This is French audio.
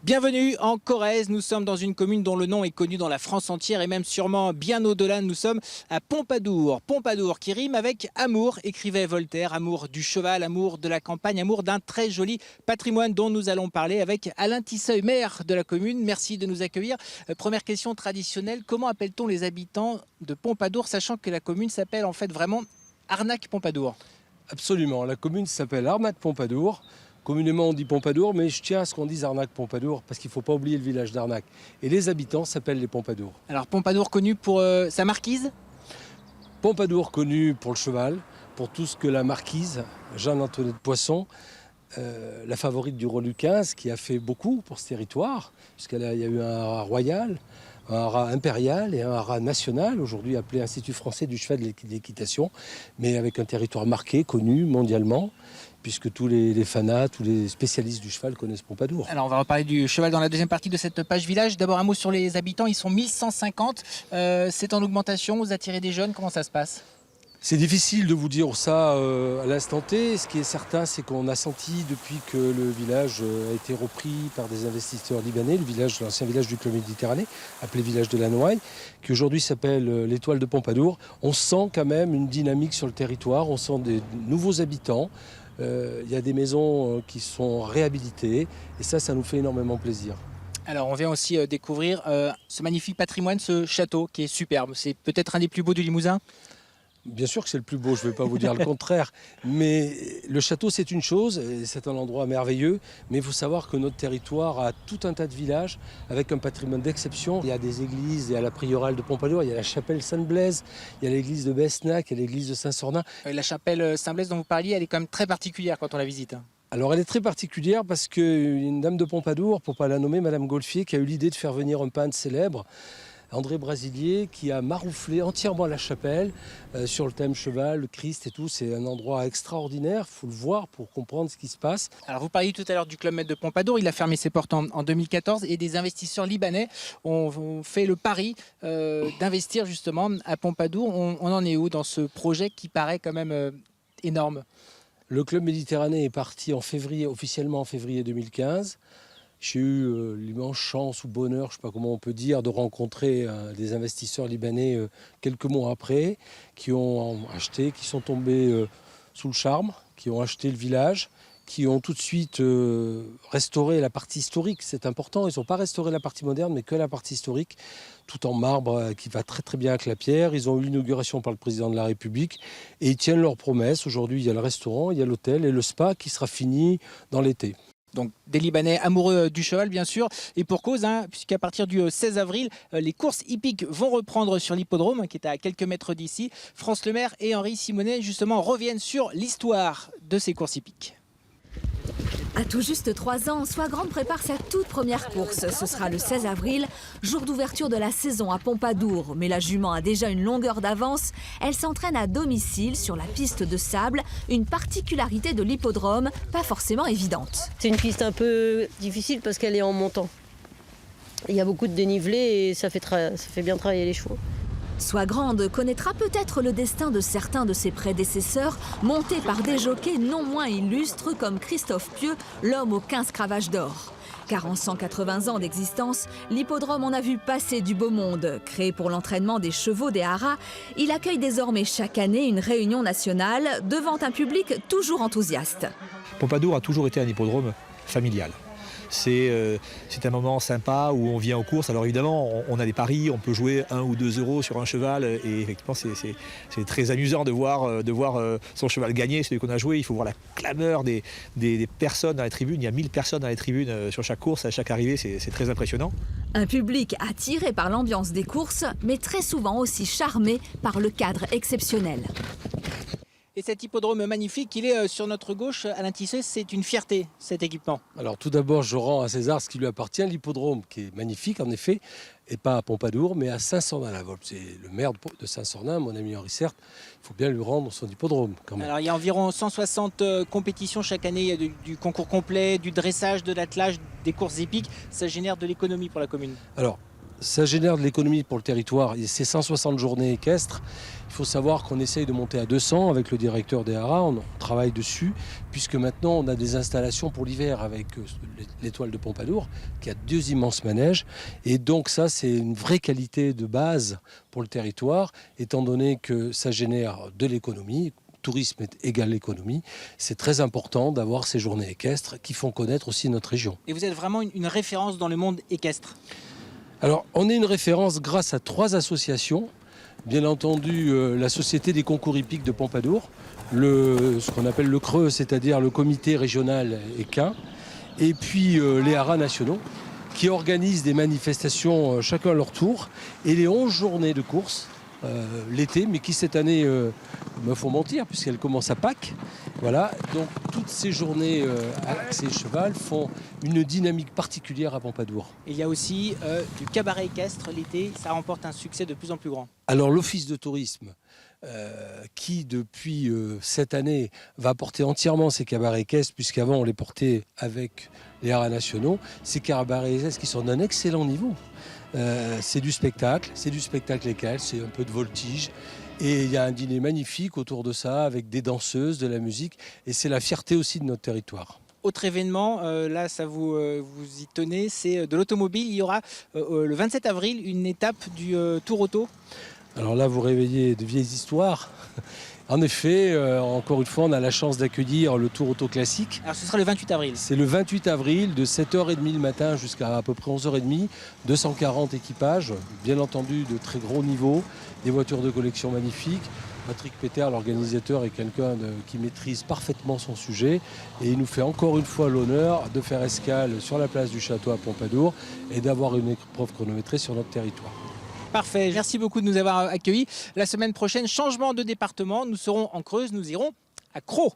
Bienvenue en Corrèze, nous sommes dans une commune dont le nom est connu dans la France entière et même sûrement bien au-delà. Nous sommes à Pompadour. Pompadour qui rime avec amour, écrivait Voltaire, amour du cheval, amour de la campagne, amour d'un très joli patrimoine dont nous allons parler avec Alain Tisseuil, maire de la commune. Merci de nous accueillir. Première question traditionnelle, comment appelle-t-on les habitants de Pompadour, sachant que la commune s'appelle en fait vraiment Arnac-Pompadour? Absolument, la commune s'appelle Arnac-Pompadour. Communément on dit Pompadour, mais je tiens à ce qu'on dise Arnac-Pompadour parce qu'il ne faut pas oublier le village d'Arnac. Et les habitants s'appellent les Pompadour. Alors Pompadour connu pour sa marquise? Pompadour connu pour le cheval, pour tout ce que la marquise, Jeanne-Antoinette Poisson, la favorite du roi Louis XV, qui a fait beaucoup pour ce territoire, puisqu'il y a eu un haras royal, un haras impérial et un haras national, aujourd'hui appelé Institut français du cheval et de l'équitation, mais avec un territoire marqué, connu mondialement, puisque tous les fanats, tous les spécialistes du cheval connaissent Pompadour. Alors on va reparler du cheval dans la deuxième partie de cette page village. D'abord un mot sur les habitants, ils sont 1150, c'est en augmentation, vous attirez des jeunes, comment ça se passe? C'est difficile de vous dire ça à l'instant T. Ce qui est certain, c'est qu'on a senti depuis que le village a été repris par des investisseurs libanais, l'ancien village du Club Méditerranée, appelé village de la Noailles, qui aujourd'hui s'appelle l'Étoile de Pompadour. On sent quand même une dynamique sur le territoire, on sent des nouveaux habitants. Il y a des maisons qui sont réhabilitées et ça nous fait énormément plaisir. Alors on vient aussi découvrir ce magnifique patrimoine, ce château qui est superbe. C'est peut-être un des plus beaux du Limousin? Bien sûr que c'est le plus beau, je ne vais pas vous dire le contraire, mais le château c'est une chose, c'est un endroit merveilleux, mais il faut savoir que notre territoire a tout un tas de villages avec un patrimoine d'exception. Il y a des églises, il y a la priorale de Pompadour, il y a la chapelle Sainte-Blaise, il y a l'église de Besnac, il y a l'église de Saint-Sornin. La chapelle Sainte-Blaise dont vous parliez, elle est quand même très particulière quand on la visite. Alors elle est très particulière parce qu'une dame de Pompadour, pour ne pas la nommer, Madame Golfier, qui a eu l'idée de faire venir un peintre célèbre, André Brasilier, qui a marouflé entièrement la chapelle sur le thème cheval, le Christ et tout. C'est un endroit extraordinaire, il faut le voir pour comprendre ce qui se passe. Alors vous parliez tout à l'heure du Club Med de Pompadour, il a fermé ses portes en 2014 et des investisseurs libanais ont fait le pari d'investir justement à Pompadour. On en est où dans ce projet qui paraît quand même énorme? Le Club Méditerranée est parti officiellement en février 2015. J'ai eu l'immense chance ou bonheur, je ne sais pas comment on peut dire, de rencontrer des investisseurs libanais quelques mois après, qui ont acheté, qui sont tombés sous le charme, qui ont acheté le village, qui ont tout de suite restauré la partie historique. C'est important, ils n'ont pas restauré la partie moderne, mais que la partie historique, tout en marbre, qui va très très bien avec la pierre. Ils ont eu l'inauguration par le président de la République et ils tiennent leurs promesses. Aujourd'hui, il y a le restaurant, il y a l'hôtel et le spa qui sera fini dans l'été. Donc des Libanais amoureux du cheval bien sûr, et pour cause, puisqu'à partir du 16 avril, les courses hippiques vont reprendre sur l'hippodrome qui est à quelques mètres d'ici. France Lemaire et Henri Simonet justement reviennent sur l'histoire de ces courses hippiques. À tout juste 3 ans, Sois-Grande prépare sa toute première course. Ce sera le 16 avril, jour d'ouverture de la saison à Pompadour. Mais la jument a déjà une longueur d'avance. Elle s'entraîne à domicile sur la piste de sable, une particularité de l'hippodrome, pas forcément évidente. C'est une piste un peu difficile parce qu'elle est en montant. Il y a beaucoup de dénivelé et ça fait bien travailler les chevaux. Sois-Grande connaîtra peut-être le destin de certains de ses prédécesseurs, montés par des jockeys non moins illustres comme Christophe Pieux, l'homme aux 15 cravages d'or. Car en 180 ans d'existence, l'hippodrome en a vu passer du beau monde. Créé pour l'entraînement des chevaux des haras, il accueille désormais chaque année une réunion nationale devant un public toujours enthousiaste. Pompadour a toujours été un hippodrome familial. C'est un moment sympa où on vient aux courses. Alors évidemment, on a des paris, on peut jouer 1 ou 2 euros sur un cheval. Et effectivement, c'est très amusant de voir son cheval gagner, celui qu'on a joué. Il faut voir la clameur des personnes dans les tribunes. Il y a 1000 personnes dans les tribunes sur chaque course, à chaque arrivée. C'est très impressionnant. Un public attiré par l'ambiance des courses, mais très souvent aussi charmé par le cadre exceptionnel. Et cet hippodrome magnifique, il est sur notre gauche, Alain Tisseuil, c'est une fierté cet équipement. Alors tout d'abord, je rends à César ce qui lui appartient, l'hippodrome qui est magnifique en effet, et pas à Pompadour, mais à Saint-Sornin-la-Volpe. C'est le maire de Saint-Sornin, mon ami Henri Certes, il faut bien lui rendre son hippodrome quand même. Alors il y a environ 160 compétitions chaque année, il y a du concours complet, du dressage, de l'attelage, des courses hippiques, ça génère de l'économie pour la commune. Alors, ça génère de l'économie pour le territoire. C'est 160 journées équestres. Il faut savoir qu'on essaye de monter à 200 avec le directeur des haras. On travaille dessus, puisque maintenant on a des installations pour l'hiver avec l'étoile de Pompadour, qui a 2 immenses manèges. Et donc ça, c'est une vraie qualité de base pour le territoire, étant donné que ça génère de l'économie. Tourisme est égal économie. C'est très important d'avoir ces journées équestres qui font connaître aussi notre région. Et vous êtes vraiment une référence dans le monde équestre. Alors, on est une référence grâce à 3 associations. Bien entendu, la Société des concours hippiques de Pompadour, ce qu'on appelle le CREU, c'est-à-dire le comité régional équin, et puis les haras nationaux, qui organisent des manifestations chacun à leur tour, et les 11 journées de course l'été, mais qui cette année me font mentir, puisqu'elles commencent à Pâques. Voilà, donc toutes ces journées axées cheval font une dynamique particulière à Pompadour. Il y a aussi du cabaret équestre l'été, ça remporte un succès de plus en plus grand. Alors l'Office de tourisme, qui depuis cette année va porter entièrement ces cabarets équestres, puisqu'avant on les portait avec les haras nationaux, ces cabarets équestres qui sont d'un excellent niveau. C'est du spectacle équestre, c'est un peu de voltige. Et il y a un dîner magnifique autour de ça, avec des danseuses, de la musique. Et c'est la fierté aussi de notre territoire. Autre événement, là ça vous y tenez, c'est de l'automobile. Il y aura le 27 avril une étape du Tour Auto. Alors là, vous réveillez de vieilles histoires. En effet, encore une fois, on a la chance d'accueillir le Tour Auto classique. Alors ce sera le 28 avril. C'est le 28 avril de 7h30 le matin jusqu'à à peu près 11h30. 240 équipages, bien entendu de très gros niveau, des voitures de collection magnifiques. Patrick Péter, l'organisateur, est quelqu'un qui maîtrise parfaitement son sujet. Et il nous fait encore une fois l'honneur de faire escale sur la place du Château à Pompadour et d'avoir une épreuve chronométrée sur notre territoire. Parfait, merci beaucoup de nous avoir accueillis. La semaine prochaine, changement de département, nous serons en Creuse, nous irons à Crau.